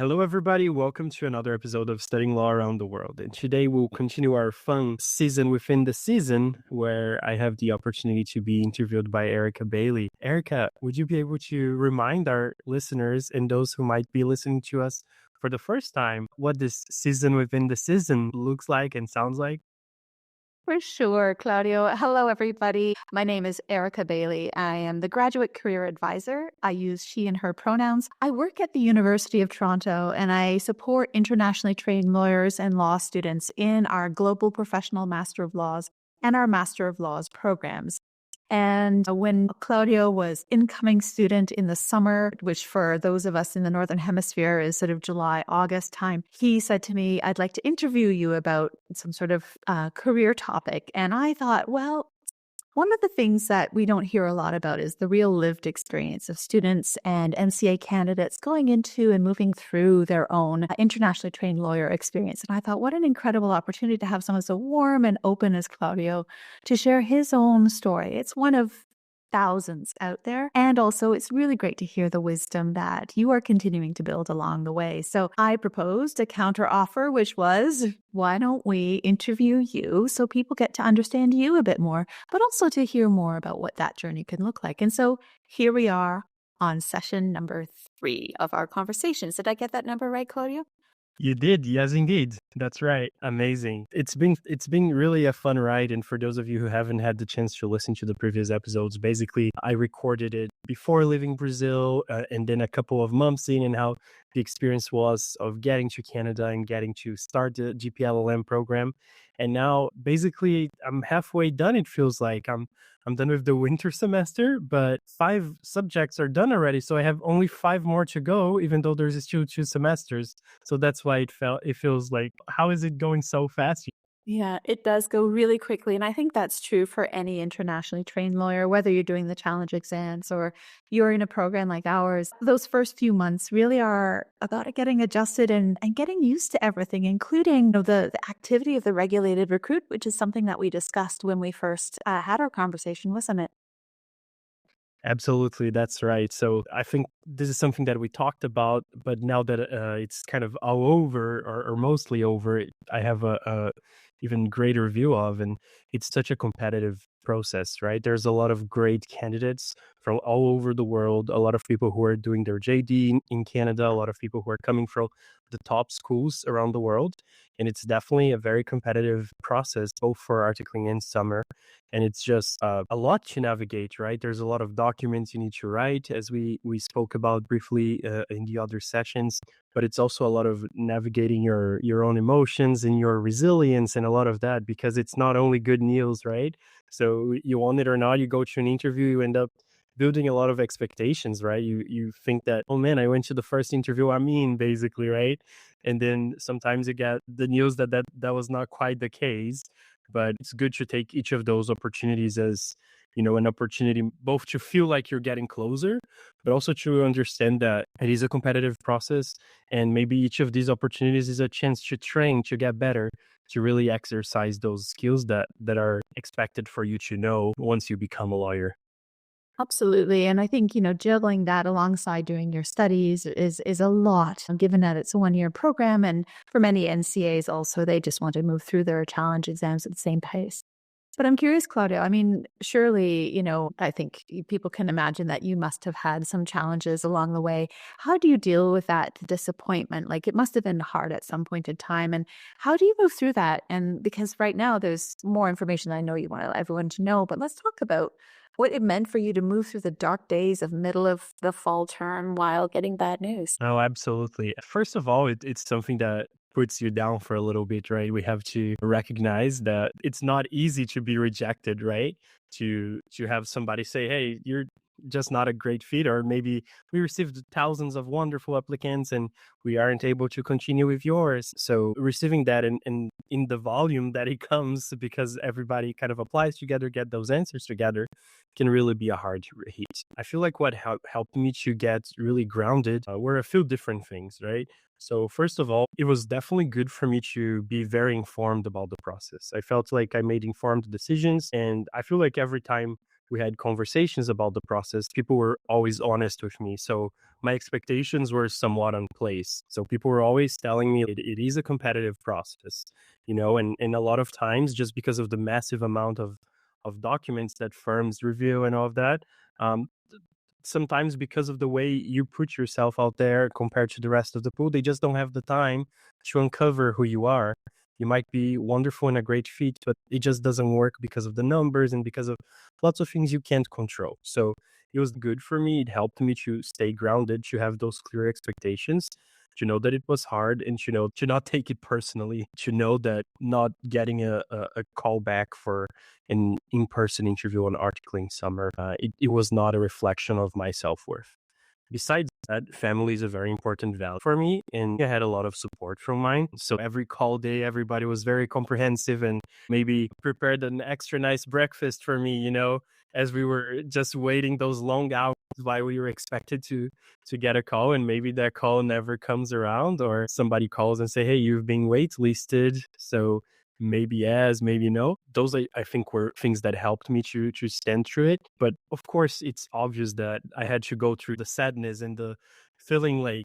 Hello, everybody. Welcome to another episode of Studying Law Around the World. And today we'll continue our fun season within the season where I have the opportunity to be interviewed by Erika Bailey. Erika, would you be able to remind our listeners and those who might be listening to us for the first time what this season within the season looks like and sounds like? For sure, Claudio. Hello, everybody. My name is Erika Bailey. I am the Graduate Career Advisor. I use she and her pronouns. I work at the University of Toronto, and I support internationally trained lawyers and law students in our Global Professional Master of Laws and our Master of Laws programs. And when Claudio was incoming student in the summer, which for those of us in the Northern Hemisphere is sort of July, August time, he said to me, I'd like to interview you about some sort of career topic. And I thought, well, one of the things that we don't hear a lot about is the real lived experience of students and MCA candidates going into and moving through their own internationally trained lawyer experience. And I thought, what an incredible opportunity to have someone so warm and open as Claudio to share his own story. It's one of thousands out there. And also, it's really great to hear the wisdom that you are continuing to build along the way. So I proposed a counter offer, which was, why don't we interview you so people get to understand you a bit more, but also to hear more about what that journey can look like. And so here we are on session number 3 of our conversations. Did I get that number right, Claudio? You did, yes, indeed. That's right. Amazing. It's been really a fun ride. And for those of you who haven't had the chance to listen to the previous episodes, basically I recorded it before leaving Brazil, and then a couple of months in, and how the experience was of getting to Canada and getting to start the GPLLM program. And now basically I'm halfway done. It feels like I'm done with the winter semester, but 5 subjects are done already. So I have only 5 more to go, even though there's still 2 semesters. So that's why it feels like, how is it going so fast? Yeah, it does go really quickly. And I think that's true for any internationally trained lawyer, whether you're doing the challenge exams or you're in a program like ours. Those first few months really are about getting adjusted and getting used to everything, including the activity of the regulated recruit, which is something that we discussed when we first had our conversation, wasn't it? Absolutely, that's right. So I think this is something that we talked about, but now that it's kind of all over, or mostly over, I have a even greater view of, and it's such a competitive process, right? There's a lot of great candidates from all over the world, a lot of people who are doing their JD in Canada, a lot of people who are coming from the top schools around the world. And it's definitely a very competitive process, both for articling and summer. And it's just a lot to navigate, right? There's a lot of documents you need to write, as we spoke about briefly in the other sessions. But it's also a lot of navigating your own emotions and your resilience and a lot of that, because it's not only good news, right? So you want it or not, you go to an interview, you end up building a lot of expectations, right? You think that, oh man, I went to the first interview, basically, right? And then sometimes you get the news that was not quite the case. But it's good to take each of those opportunities as, an opportunity both to feel like you're getting closer, but also to understand that it is a competitive process. And maybe each of these opportunities is a chance to train, to get better, to really exercise those skills that are expected for you to know once you become a lawyer. Absolutely. And I think, juggling that alongside doing your studies is a lot, given that it's a 1-year program. And for many NCAs also, they just want to move through their challenge exams at the same pace. But I'm curious, Claudia, I mean, surely, I think people can imagine that you must have had some challenges along the way. How do you deal with that disappointment? Like, it must have been hard at some point in time. And how do you move through that? And because right now there's more information I know you want everyone to know, but let's talk about what it meant for you to move through the dark days of middle of the fall term while getting bad news. Oh, absolutely. First of all, it's something that puts you down for a little bit, right? We have to recognize that it's not easy to be rejected, right? To have somebody say, "Hey, you're just not a great fit," or maybe we received thousands of wonderful applicants and we aren't able to continue with yours. So receiving that in the volume that it comes, because everybody kind of applies together, get those answers together, can really be a hard hit. I feel like what helped me to get really grounded were a few different things, right? So first of all, it was definitely good for me to be very informed about the process. I felt like I made informed decisions, and I feel like every time we had conversations about the process. People were always honest with me. So my expectations were somewhat on place. So people were always telling me it is a competitive process, and a lot of times just because of the massive amount of documents that firms review and all of that, um, sometimes because of the way you put yourself out there compared to the rest of the pool, they just don't have the time to uncover who you are. You might be wonderful and a great fit, but it just doesn't work because of the numbers and because of lots of things you can't control. So it was good for me. It helped me to stay grounded, to have those clear expectations, to know that it was hard, and to not take it personally, to know that not getting a call back for an in-person interview on Articling Summer, it was not a reflection of my self-worth. Besides that, family is a very important value for me, and I had a lot of support from mine. So every call day, everybody was very comprehensive and maybe prepared an extra nice breakfast for me, as we were just waiting those long hours while we were expected to get a call, and maybe that call never comes around, or somebody calls and say, hey, you've been waitlisted. So maybe yes, maybe no. Those I think were things that helped me to stand through it. But of course, it's obvious that I had to go through the sadness and the feeling like,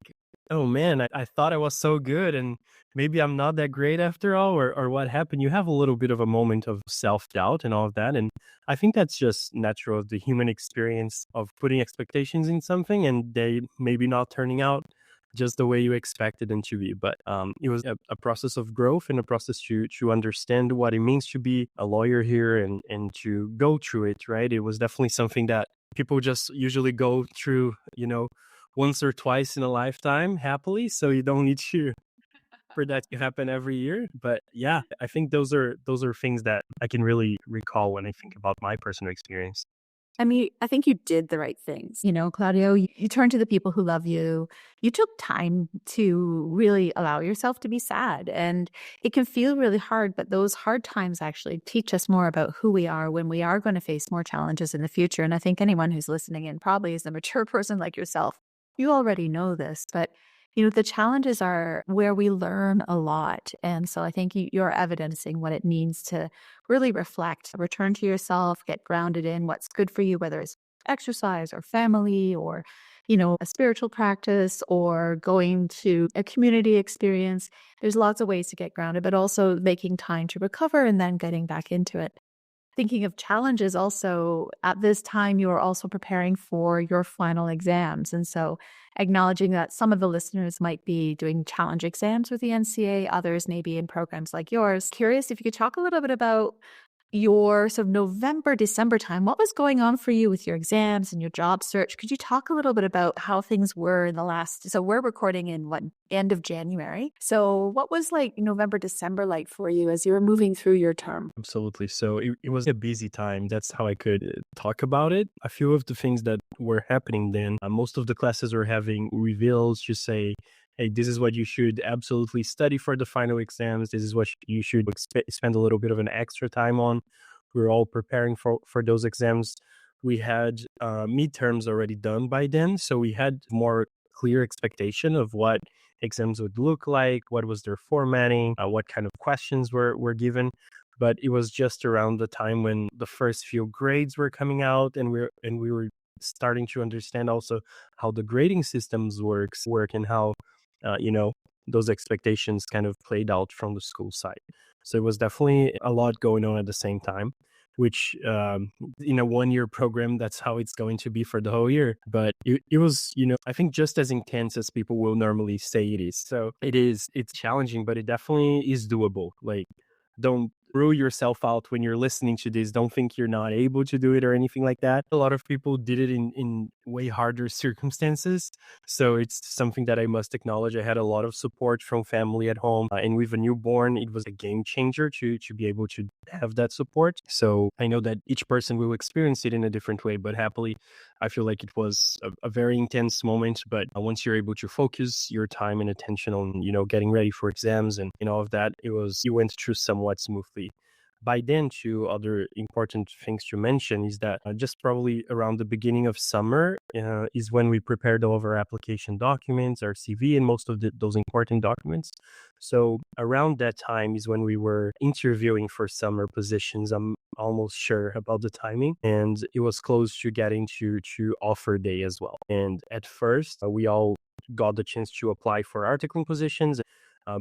oh man, I thought I was so good, and maybe I'm not that great after all, or what happened. You have a little bit of a moment of self-doubt and all of that. And I think that's just natural of the human experience of putting expectations in something and they maybe not turning out just the way you expected them to be. But it was a process of growth and a process to understand what it means to be a lawyer here and to go through it, right? It was definitely something that people just usually go through, once or twice in a lifetime happily. So you don't need to for that to happen every year. But yeah, I think those are things that I can really recall when I think about my personal experience. I mean, I think you did the right things. Claudio, you turned to the people who love you. You took time to really allow yourself to be sad. And it can feel really hard, but those hard times actually teach us more about who we are when we are going to face more challenges in the future. And I think anyone who's listening in probably is a mature person like yourself. You already know this, but the challenges are where we learn a lot. And so I think you're evidencing what it means to really reflect, return to yourself, get grounded in what's good for you, whether it's exercise or family or, a spiritual practice or going to a community experience. There's lots of ways to get grounded, but also making time to recover and then getting back into it. Thinking of challenges also, at this time, you are also preparing for your final exams. And so acknowledging that some of the listeners might be doing challenge exams with the NCA, others maybe in programs like yours. Curious if you could talk a little bit about your sort of November, December time. What was going on for you with your exams and your job search? Could you talk a little bit about how things were in so we're recording in end of January. So what was like November, December like for you as you were moving through your term? Absolutely. So it was a busy time. That's how I could talk about it. A few of the things that were happening then, most of the classes were having reveals to say, hey, this is what you should absolutely study for the final exams. This is what you should spend a little bit of an extra time on. We were all preparing for those exams. We had midterms already done by then. So we had more clear expectation of what exams would look like, what was their formatting, what kind of questions were given. But it was just around the time when the first few grades were coming out, and we were starting to understand also how the grading systems work and how those expectations kind of played out from the school side. So it was definitely a lot going on at the same time, which in a 1-year program, that's how it's going to be for the whole year. But it was, I think just as intense as people will normally say it is. So it's challenging, but it definitely is doable. Like, don't rule yourself out when you're listening to this. Don't think you're not able to do it or anything like that. A lot of people did it in way harder circumstances. So it's something that I must acknowledge. I had a lot of support from family at home. And with a newborn, it was a game changer to be able to have that support. So I know that each person will experience it in a different way, but happily, I feel like it was a very intense moment. But once you're able to focus your time and attention on, getting ready for exams and all of that, you went through somewhat smoothly. by then, two other important things to mention is that just probably around the beginning of summer is when we prepared all of our application documents, our CV, and most of those important documents. So around that time is when we were interviewing for summer positions. I'm almost sure about the timing, and it was close to getting to offer day as well. And at first, we all got the chance to apply for articling positions.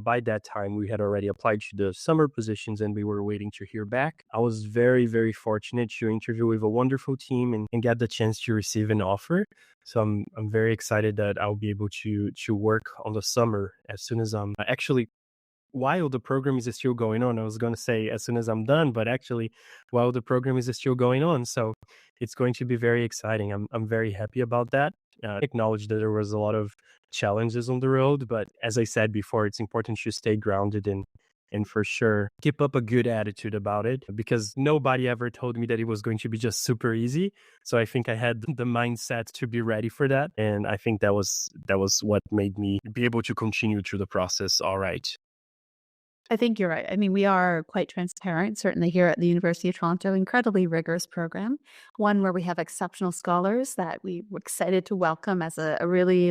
By that time, we had already applied to the summer positions and we were waiting to hear back. I was very, very fortunate to interview with a wonderful team and get the chance to receive an offer. So I'm very excited that I'll be able to work on the summer as soon as I'm actually while the program is still going on. I was going to say as soon as I'm done, but actually while the program is still going on. So it's going to be very exciting. I'm very happy about that. Acknowledge that there was a lot of challenges on the road, but as I said before, it's important to stay grounded and for sure keep up a good attitude about it, because nobody ever told me that it was going to be just super easy. So I think I had the mindset to be ready for that, and I think that was what made me be able to continue through the process all right. I think you're right. I mean, we are quite transparent, certainly here at the University of Toronto, incredibly rigorous program, one where we have exceptional scholars that we were excited to welcome as a really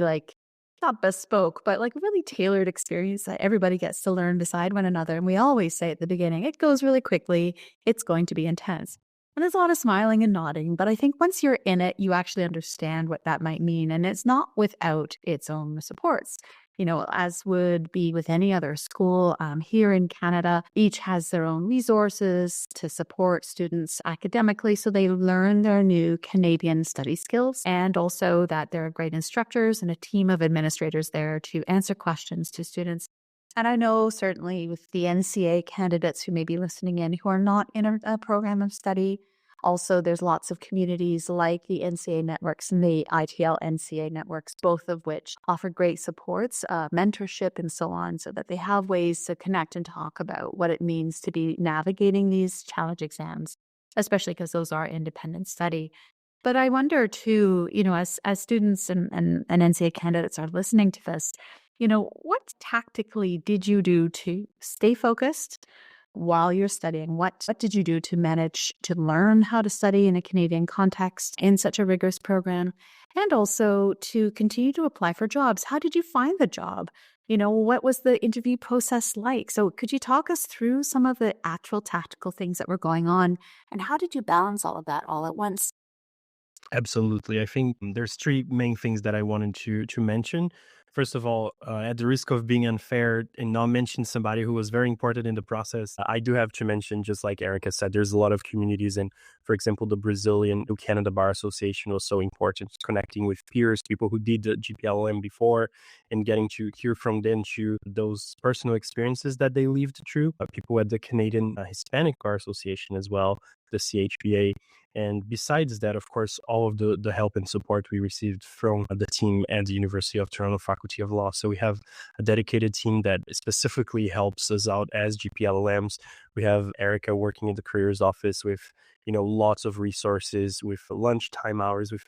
not bespoke, but like a really tailored experience that everybody gets to learn beside one another. And we always say at the beginning, it goes really quickly. It's going to be intense. And there's a lot of smiling and nodding. But I think once you're in it, you actually understand what that might mean. And it's not without its own supports. As would be with any other school here in Canada, each has their own resources to support students academically so they learn their new Canadian study skills, and also that there are great instructors and a team of administrators there to answer questions to students. And I know certainly with the NCA candidates who may be listening in who are not in a program of study, also, there's lots of communities like the NCA networks and the ITL NCA networks, both of which offer great supports, mentorship, and so on, so that they have ways to connect and talk about what it means to be navigating these challenge exams, especially because those are independent study. But I wonder too, as students and NCA candidates are listening to this, what tactically did you do to stay focused while you're studying? What did you do to manage to learn how to study in a Canadian context in such a rigorous program, and also to continue to apply for jobs? How did you find the job? What was the interview process like? So could you talk us through some of the actual tactical things that were going on, and how did you balance all of that all at once? Absolutely. I think there's three main things that I wanted to mention. First of all, at the risk of being unfair and not mention somebody who was very important in the process, I do have to mention, just like Erika said, there's a lot of communities. And for example, the Brazilian Canada Bar Association was so important, connecting with peers, people who did the GPLLM before, and getting to hear from them to those personal experiences that they lived through. People at the Canadian Hispanic Bar Association as well, the CHBA. And besides that, of course, all of the help and support we received from the team at the University of Toronto Faculty of Law. So we have a dedicated team that specifically helps us out as GPLLMs. We have Erika working in the careers office with, lots of resources, with lunchtime hours, with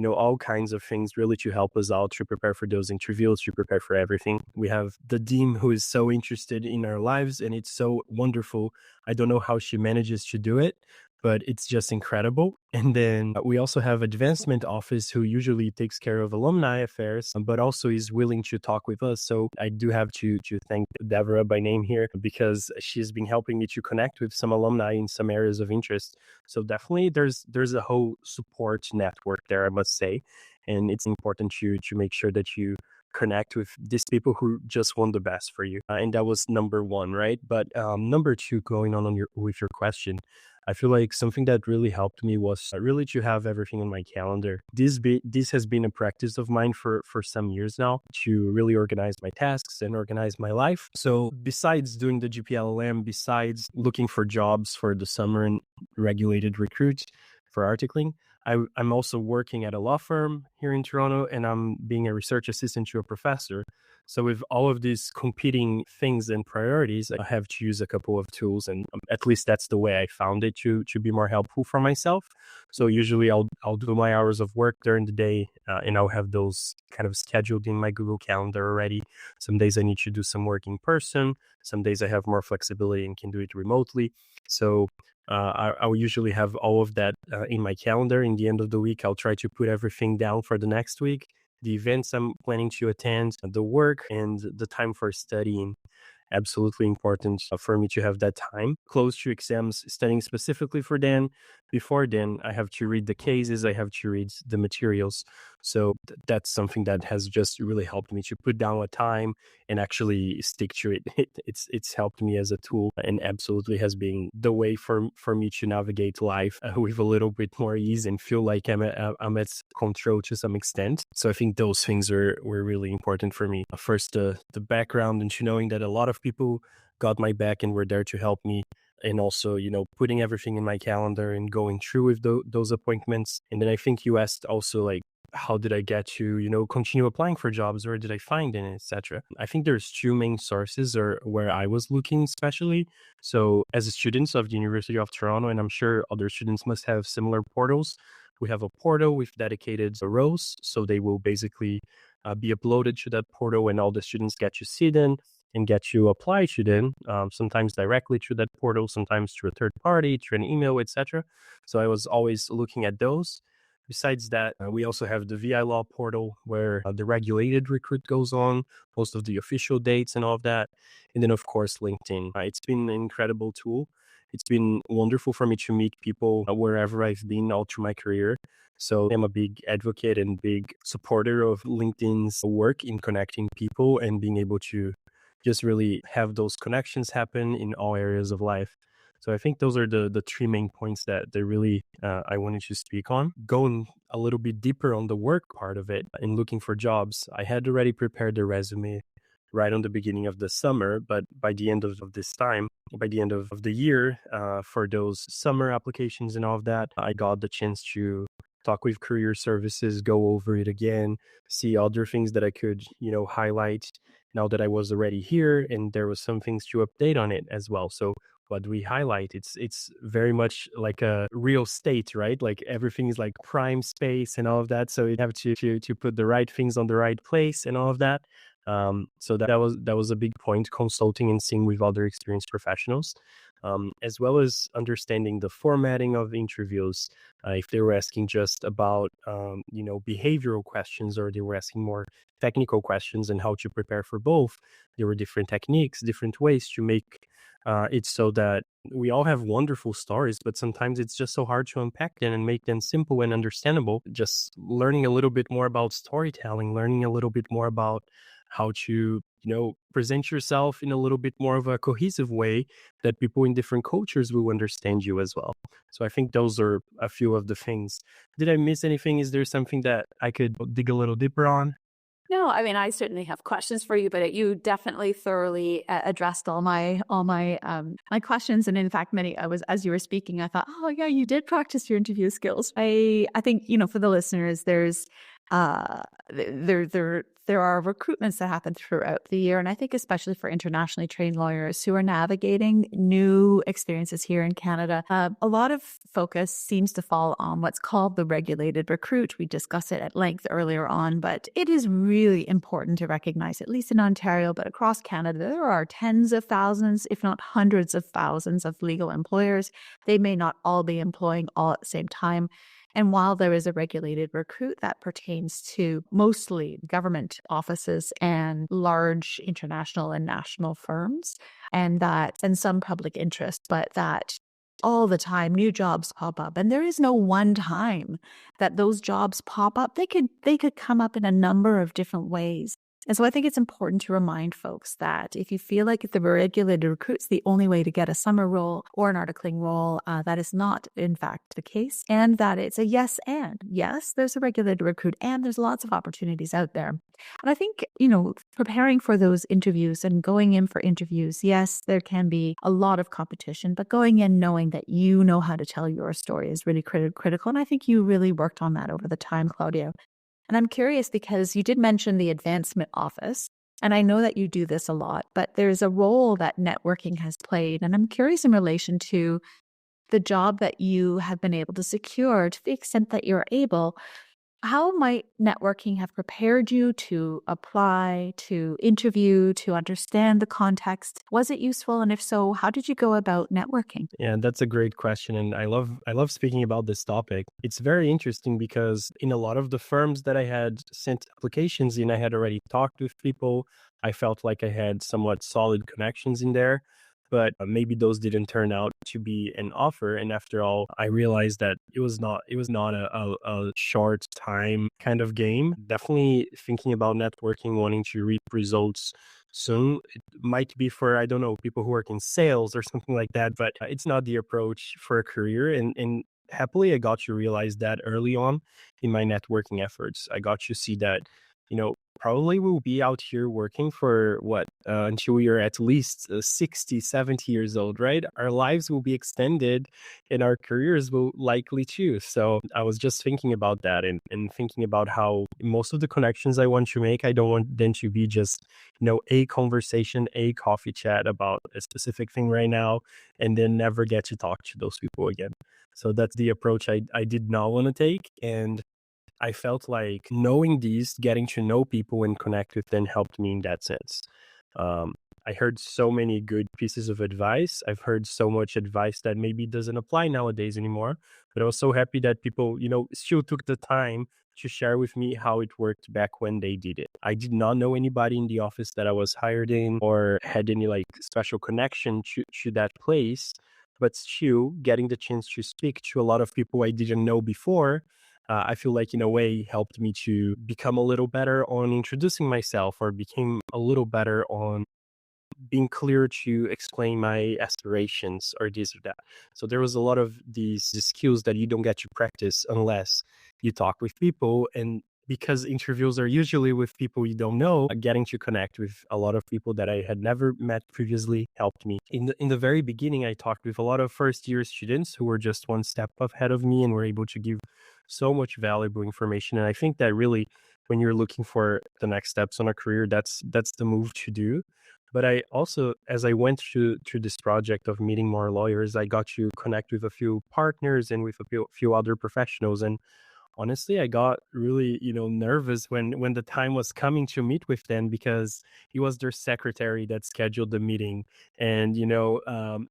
all kinds of things really to help us out to prepare for those interviews, to prepare for everything. We have the dean who is so interested in our lives, and it's so wonderful. I don't know how she manages to do it, but it's just incredible. And then we also have advancement office who usually takes care of alumni affairs, but also is willing to talk with us. So I do have to thank Deborah by name here, because she's been helping me to connect with some alumni in some areas of interest. So definitely there's a whole support network there, I must say. And it's important to make sure that you connect with these people who just want the best for you. And that was number one, right? But number two, going on with your question, I feel like something that really helped me was really to have everything on my calendar. This has been a practice of mine for some years now, to really organize my tasks and organize my life. So besides doing the GPLLM, besides looking for jobs for the summer and regulated recruit for articling, I'm also working at a law firm here in Toronto, and I'm being a research assistant to a professor. So with all of these competing things and priorities, I have to use a couple of tools, and at least that's the way I found it to be more helpful for myself. So usually I'll do my hours of work during the day, and I'll have those kind of scheduled in my Google Calendar already. Some days I need to do some work in person. Some days I have more flexibility and can do it remotely. So I'll usually have all of that in my calendar. In the end of the week, I'll try to put everything down for the next week, the events I'm planning to attend, the work, and the time for studying. Absolutely important for me to have that time close to exams, studying specifically for them. Before then, I have to read the cases, I have to read the materials. So that's something that has just really helped me to put down a time and actually stick to it. It's helped me as a tool, and absolutely has been the way for me to navigate life with a little bit more ease and feel like I'm at control to some extent. So I think those things were really important for me. First, the background into knowing that a lot of people got my back and were there to help me, and also, putting everything in my calendar and going through with those appointments. And then I think you asked also, like, how did I get to, continue applying for jobs, or did I find it, etc. I think there's two main sources or where I was looking, especially. So as students of the University of Toronto, and I'm sure other students must have similar portals, we have a portal with dedicated rows. So they will basically be uploaded to that portal, and all the students get to see them and get to apply to them, sometimes directly through that portal, sometimes through a third party, through an email, etc. So I was always looking at those. Besides that, we also have the VI Law portal, where the regulated recruit goes on, most of the official dates and all of that. And then, of course, LinkedIn. It's been an incredible tool. It's been wonderful for me to meet people wherever I've been all through my career. So I'm a big advocate and big supporter of LinkedIn's work in connecting people and being able to just really have those connections happen in all areas of life. So I think those are the three main points that they really I wanted to speak on. Going a little bit deeper on the work part of it and looking for jobs, I had already prepared the resume right on the beginning of the summer, but by the end of this time, by the end of the year, for those summer applications and all of that, I got the chance to talk with career services, go over it again, see other things that I could, highlight now that I was already here, and there was some things to update on it as well. So what we highlight, it's very much like a real estate, right? Like everything is like prime space and all of that. So you have to put the right things on the right place and all of that. So that was a big point, consulting and seeing with other experienced professionals, as well as understanding the formatting of interviews. If they were asking just about behavioral questions, or they were asking more technical questions, and how to prepare for both, there were different techniques, different ways to make it so that we all have wonderful stories, but sometimes it's just so hard to unpack them and make them simple and understandable. Just learning a little bit more about storytelling, learning a little bit more about how to, present yourself in a little bit more of a cohesive way that people in different cultures will understand you as well. So I think those are a few of the things. Did I miss anything? Is there something that I could dig a little deeper on? No, I mean, I certainly have questions for you, but you definitely thoroughly addressed all my my questions. And in fact, as you were speaking, I thought, oh yeah, you did practice your interview skills. I think, for the listeners, there's there are recruitments that happen throughout the year. And I think especially for internationally trained lawyers who are navigating new experiences here in Canada, a lot of focus seems to fall on what's called the regulated recruit. We discussed it at length earlier on, but it is really important to recognize, at least in Ontario, but across Canada, there are tens of thousands, if not hundreds of thousands of legal employers. They may not all be employing all at the same time. And while there is a regulated recruit that pertains to mostly government offices and large international and national firms, and some public interest, but that all the time new jobs pop up, and there is no one time that those jobs pop up. They could come up in a number of different ways. And so I think it's important to remind folks that if you feel like the regulated recruit's the only way to get a summer role or an articling role, that is not, in fact, the case. And that it's a yes and. Yes, there's a regulated recruit and there's lots of opportunities out there. And I think, preparing for those interviews and going in for interviews, yes, there can be a lot of competition, but going in knowing that you know how to tell your story is really critical. And I think you really worked on that over the time, Claudio. And I'm curious because you did mention the advancement office. And I know that you do this a lot, but there's a role that networking has played. And I'm curious in relation to the job that you have been able to secure to the extent that you're able. How might networking have prepared you to apply, to interview, to understand the context? Was it useful? And if so, how did you go about networking? Yeah, that's a great question, and I love speaking about this topic. It's very interesting because in a lot of the firms that I had sent applications in, I had already talked with people. I felt like I had somewhat solid connections in there, but maybe those didn't turn out to be an offer. And after all, I realized that it was not a short time kind of game. Definitely thinking about networking, wanting to reap results soon might be for, I don't know, people who work in sales or something like that, but it's not the approach for a career. And happily, I got to realize that early on in my networking efforts. I got to see that, probably we'll be out here working for what, until we are at least 60, 70 years old, right? Our lives will be extended and our careers will likely too. So I was just thinking about that, and thinking about how most of the connections I want to make, I don't want them to be just, a conversation, a coffee chat about a specific thing right now, and then never get to talk to those people again. So that's the approach I did not want to take. And I felt like knowing these, getting to know people and connect with them helped me in that sense. Um, I heard so many good pieces of advice. I've heard so much advice that maybe doesn't apply nowadays anymore. But I was so happy that people, still took the time to share with me how it worked back when they did it. I did not know anybody in the office that I was hired in or had any like special connection to that place. But still, getting the chance to speak to a lot of people I didn't know before, I feel like in a way helped me to become a little better on introducing myself, or became a little better on being clear to explain my aspirations or this or that. So there was a lot of these skills that you don't get to practice unless you talk with people. And because interviews are usually with people you don't know, getting to connect with a lot of people that I had never met previously helped me. In the very beginning, I talked with a lot of first year students who were just one step ahead of me and were able to give so much valuable information. And I think that really, when you're looking for the next steps on a career, that's the move to do. But I also, as I went through this project of meeting more lawyers, I got to connect with a few partners and with a few other professionals. And honestly, I got really, nervous when the time was coming to meet with them, because it was their secretary that scheduled the meeting. And,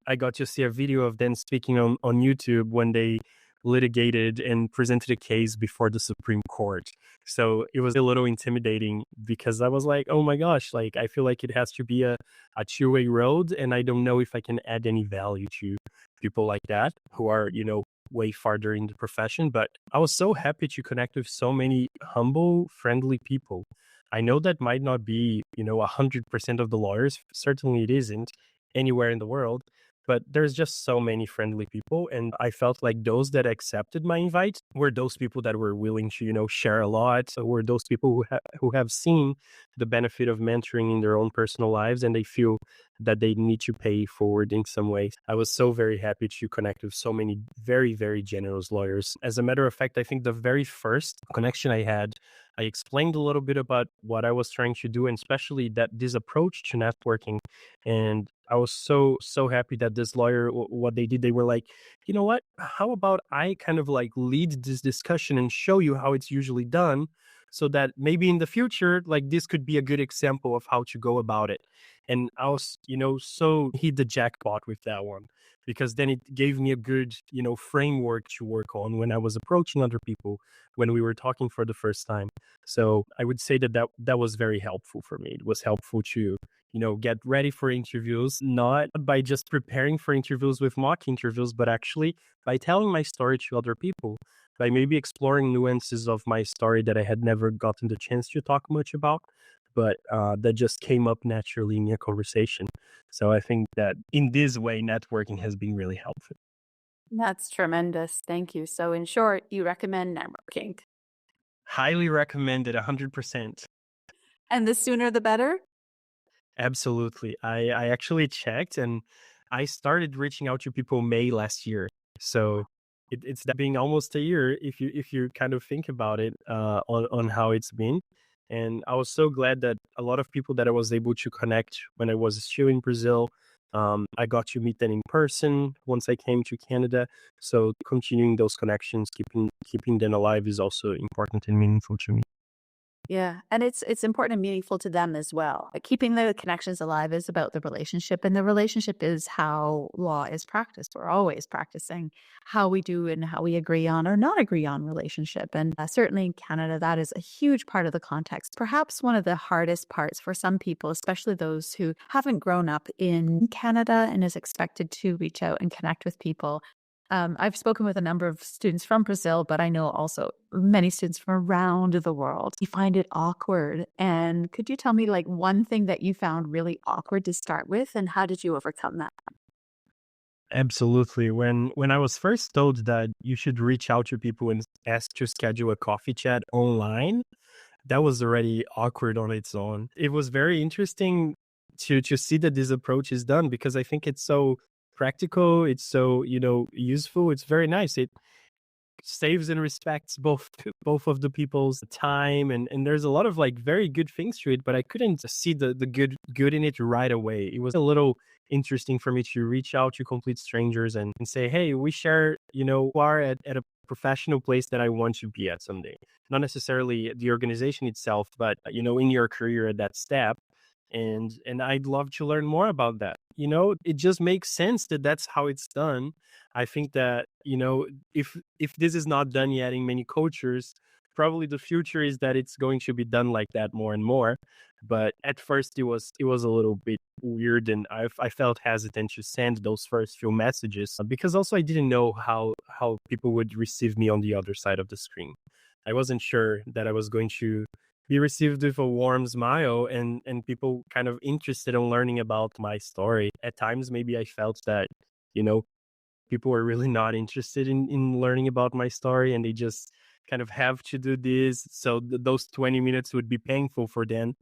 I got to see a video of them speaking on YouTube when they litigated and presented a case before the Supreme Court. So it was a little intimidating, because I was like, oh my gosh, like I feel like it has to be a two-way road. And I don't know if I can add any value to people like that who are, way farther in the profession. But I was so happy to connect with so many humble, friendly people. I know that might not be, 100% of the lawyers. Certainly it isn't anywhere in the world. But there's just so many friendly people. And I felt like those that accepted my invite were those people that were willing to, share a lot. So were those people who have seen the benefit of mentoring in their own personal lives, and they feel that they need to pay forward in some way. I was so very happy to connect with so many very, very generous lawyers. As a matter of fact, I think the very first connection I had, I explained a little bit about what I was trying to do, and especially that this approach to networking. And I was so happy that this lawyer, what they did, they were like, you know what? How about I kind of like lead this discussion and show you how it's usually done, so that maybe in the future, like this could be a good example of how to go about it. And I was, so hit the jackpot with that one, because then it gave me a good, framework to work on when I was approaching other people, when we were talking for the first time. So I would say that was very helpful for me. It was helpful to, get ready for interviews, not by just preparing for interviews with mock interviews, but actually by telling my story to other people, by maybe exploring nuances of my story that I had never gotten the chance to talk much about, but that just came up naturally in a conversation. So I think that in this way, networking has been really helpful. That's tremendous. Thank you. So, in short, you recommend networking. Highly recommended, 100%. And the sooner the better? Absolutely. I actually checked, and I started reaching out to people May last year. So it's that being almost a year, if you kind of think about it, on how it's been. And I was so glad that a lot of people that I was able to connect when I was still in Brazil, I got to meet them in person once I came to Canada. So continuing those connections, keeping them alive is also important and meaningful to me. Yeah, and it's important and meaningful to them as well. Keeping the connections alive is about the relationship, and the relationship is how law is practiced. We're always practicing how we do and how we agree on or not agree on relationship. And certainly in Canada, that is a huge part of the context. Perhaps one of the hardest parts for some people, especially those who haven't grown up in Canada and is expected to reach out and connect with people. I've spoken with a number of students from Brazil, but I know also many students from around the world. You find it awkward. And could you tell me like one thing that you found really awkward to start with, and how did you overcome that? Absolutely. When I was first told that you should reach out to people and ask to schedule a coffee chat online, that was already awkward on its own. It was very interesting to see that this approach is done because I think it's so practical, it's so, useful, it's very nice. It saves and respects both of the people's time, and there's a lot of like very good things to it, but I couldn't see the good in it right away. It was a little interesting for me to reach out to complete strangers and say, hey, we share, who are at a professional place that I want to be at someday, not necessarily the organization itself, but in your career at that step. And I'd love to learn more about that. It just makes sense that that's how it's done. I think that, if this is not done yet in many cultures, probably the future is that it's going to be done like that more and more. But at first it was a little bit weird, and I felt hesitant to send those first few messages because also I didn't know how people would receive me on the other side of the screen. I wasn't sure that I was going to be received with a warm smile and people kind of interested in learning about my story. At times maybe I felt that, you know, people are really not interested in learning about my story, and they just kind of have to do this. So those 20 minutes would be painful for them.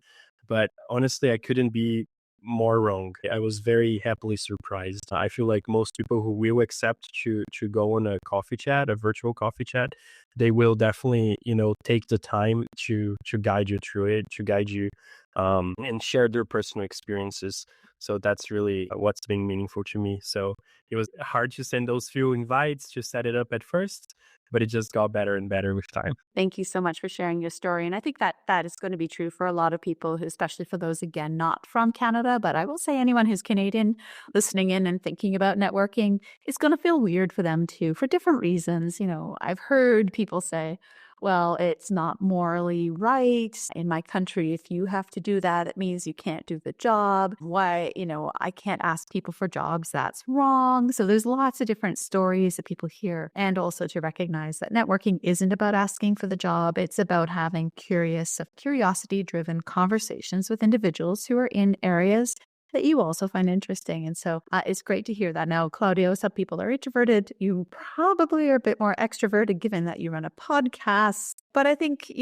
But honestly, I couldn't be more wrong. I was very happily surprised. I feel like most people who will accept to go on a coffee chat, a virtual coffee chat, they will definitely, take the time to guide you through it, to guide you and share their personal experiences. So that's really what's been meaningful to me. So it was hard to send those few invites to set it up at first, but it just got better and better with time. Thank you so much for sharing your story. And I think that that is going to be true for a lot of people, especially for those, again, not from Canada. But I will say anyone who's Canadian listening in and thinking about networking is going to feel weird for them too, for different reasons. I've heard people say, well, it's not morally right in my country. If you have to do that, it means you can't do the job. Why, I can't ask people for jobs. That's wrong. So there's lots of different stories that people hear. And also to recognize that networking isn't about asking for the job. It's about having curiosity driven conversations with individuals who are in areas that you also find interesting. And so it's great to hear that. Now, Claudio, some people are introverted. You probably are a bit more extroverted given that you run a podcast. But I think,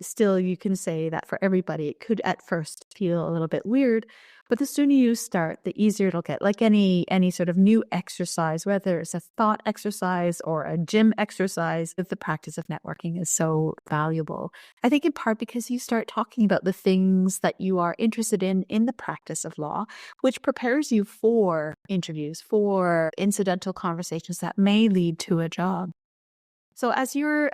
still you can say that for everybody, it could at first feel a little bit weird. But the sooner you start, the easier it'll get. Like any sort of new exercise, whether it's a thought exercise or a gym exercise, the practice of networking is so valuable. I think in part because you start talking about the things that you are interested in the practice of law, which prepares you for interviews, for incidental conversations that may lead to a job. So as you're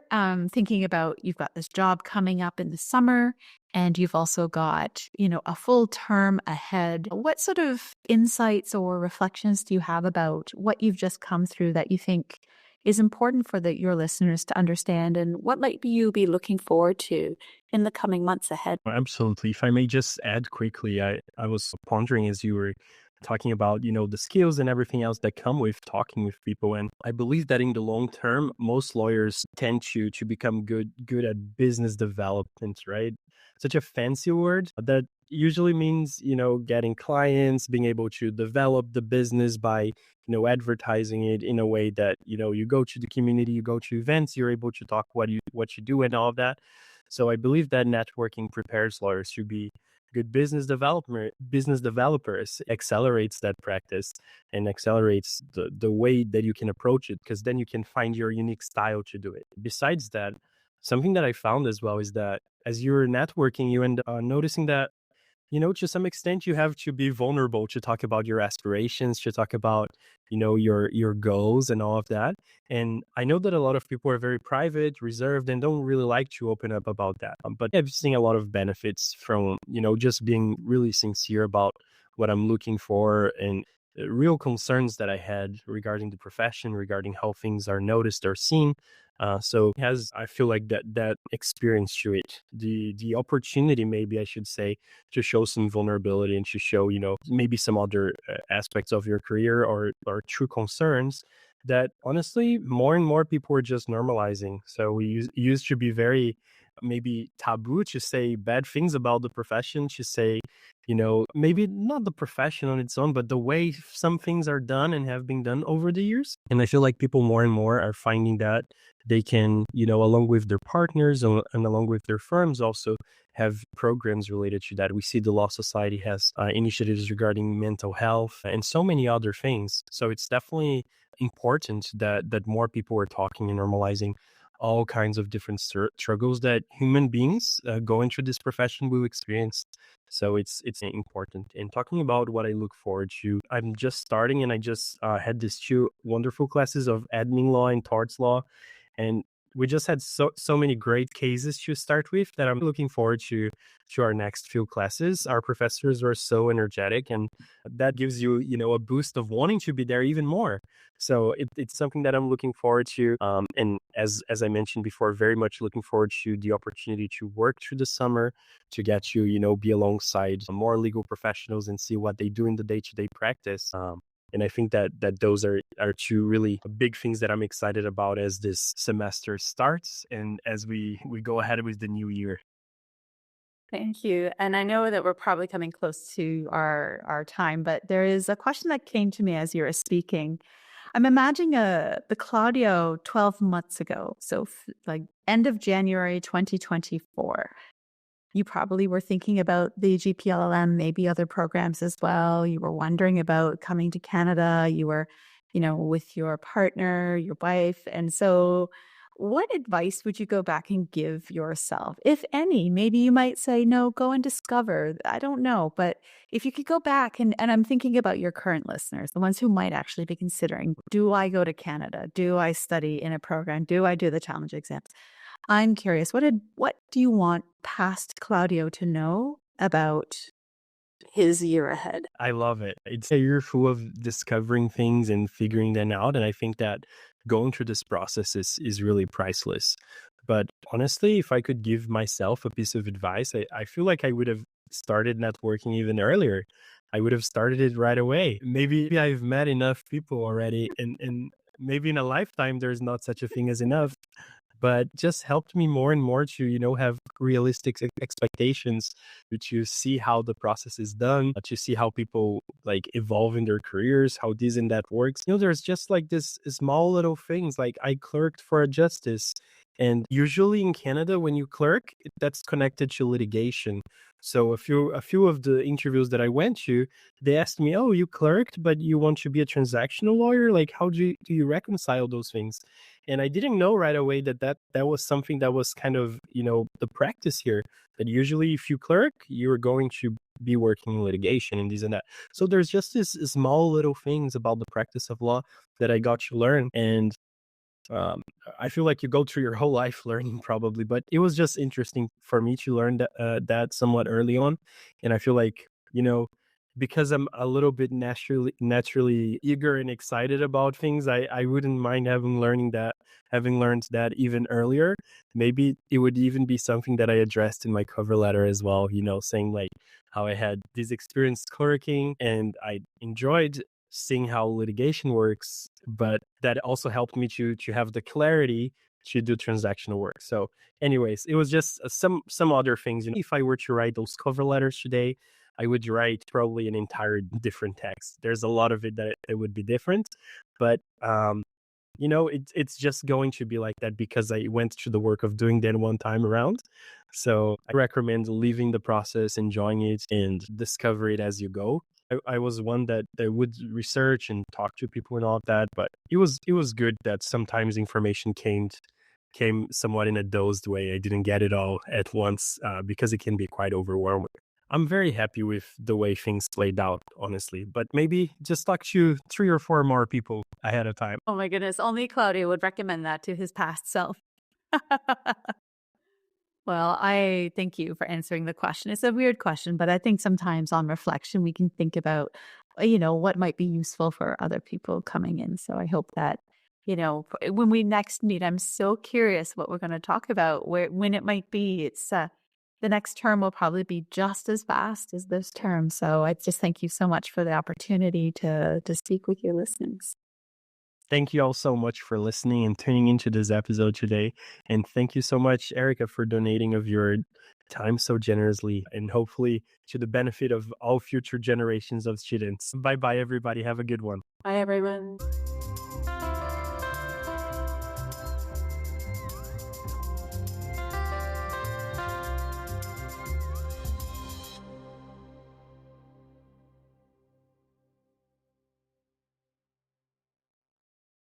thinking about, you've got this job coming up in the summer, and you've also got, a full term ahead. What sort of insights or reflections do you have about what you've just come through that you think is important for your listeners to understand, and what might you be looking forward to in the coming months ahead? Absolutely. If I may just add quickly, I was pondering as you were talking about, the skills and everything else that come with talking with people. And I believe that in the long term, most lawyers tend to become good at business development, right? Such a fancy word that usually means, getting clients, being able to develop the business by, advertising it in a way that, you go to the community, you go to events, you're able to talk what you do and all of that. So I believe that networking prepares lawyers to be good business developers, accelerates that practice and accelerates the way that you can approach it, because then you can find your unique style to do it. Besides that, something that I found as well is that as you're networking, you end up noticing that, to some extent, you have to be vulnerable to talk about your aspirations, to talk about, your goals and all of that. And I know that a lot of people are very private, reserved, and don't really like to open up about that. But I've seen a lot of benefits from, just being really sincere about what I'm looking for, and real concerns that I had regarding the profession, regarding how things are noticed or seen. So it has, I feel like that experience to it, the opportunity, maybe I should say, to show some vulnerability and to show, maybe some other aspects of your career, or true concerns that honestly more and more people are just normalizing. So we used to be very maybe taboo to say bad things about the profession, to say, maybe not the profession on its own, but the way some things are done and have been done over the years. And I feel like people more and more are finding that they can, along with their partners and along with their firms, also have programs related to that. We see the Law Society has initiatives regarding mental health and so many other things. So it's definitely important that more people are talking and normalizing all kinds of different struggles that human beings going through this profession will experience. So it's important. And talking about what I look forward to, I'm just starting, and I just had these 2 wonderful classes of admin law and torts law, and we just had so many great cases to start with that I'm looking forward to our next few classes. Our professors were so energetic, and that gives you, a boost of wanting to be there even more. So it's something that I'm looking forward to. And as I mentioned before, very much looking forward to the opportunity to work through the summer, to get to, be alongside more legal professionals and see what they do in the day-to-day practice. And I think that those are 2 really big things that I'm excited about as this semester starts and as we go ahead with the new year. Thank you. And I know that we're probably coming close to our time, but there is a question that came to me as you were speaking. I'm imagining the Claudio 12 months ago, so like end of January 2024. You probably were thinking about the GPLLM, maybe other programs as well. You were wondering about coming to Canada. You were, with your partner, your wife. And so what advice would you go back and give yourself, if any? Maybe you might say, no, go and discover. I don't know. But if you could go back, and I'm thinking about your current listeners, the ones who might actually be considering, do I go to Canada? Do I study in a program? Do I do the challenge exams? I'm curious, what do you want past Claudio to know about his year ahead? I love it. It's a year full of discovering things and figuring them out. And I think that going through this process is really priceless. But honestly, if I could give myself a piece of advice, I feel like I would have started networking even earlier. I would have started it right away. Maybe I've met enough people already, and maybe in a lifetime, there's not such a thing as enough, but just helped me more and more to, have realistic expectations, to see how the process is done, to see how people like evolve in their careers, how this and that works. There's just like this small little things, like I clerked for a justice. And usually in Canada, when you clerk, that's connected to litigation. So a few of the interviews that I went to, they asked me, "Oh, you clerked, but you want to be a transactional lawyer? Like, how do you reconcile those things?" And I didn't know right away that was something that was kind of, the practice here. That usually if you clerk, you're going to be working in litigation and this and that. So there's just this small little things about the practice of law that I got to learn. And um, I feel like you go through your whole life learning probably, but it was just interesting for me to learn that somewhat early on. And I feel like, because I'm a little bit naturally eager and excited about things, I wouldn't mind having learned that even earlier. Maybe it would even be something that I addressed in my cover letter as well, saying like how I had this experience clerking and I enjoyed seeing how litigation works, but that also helped me to have the clarity to do transactional work. So anyways, it was just some other things. If I were to write those cover letters today, I would write probably an entire different text. There's a lot of it that it would be different, but it's just going to be like that because I went through the work of doing that one time around. So I recommend leaving the process, enjoying it, and discover it as you go. I was one that would research and talk to people and all of that, but it was good that sometimes information came came somewhat in a dozed way. I didn't get it all at once because it can be quite overwhelming. I'm very happy with the way things played out, honestly, but maybe just talk to 3 or 4 more people ahead of time. Oh my goodness, only Claudio would recommend that to his past self. Well, I thank you for answering the question. It's a weird question, but I think sometimes on reflection, we can think about, what might be useful for other people coming in. So I hope that, when we next meet, I'm so curious what we're going to talk about, when it might be. It's the next term will probably be just as fast as this term. So I just thank you so much for the opportunity to speak with your listeners. Thank you all so much for listening and tuning into this episode today. And thank you so much, Erika, for donating of your time so generously and hopefully to the benefit of all future generations of students. Bye-bye, everybody. Have a good one. Bye, everyone.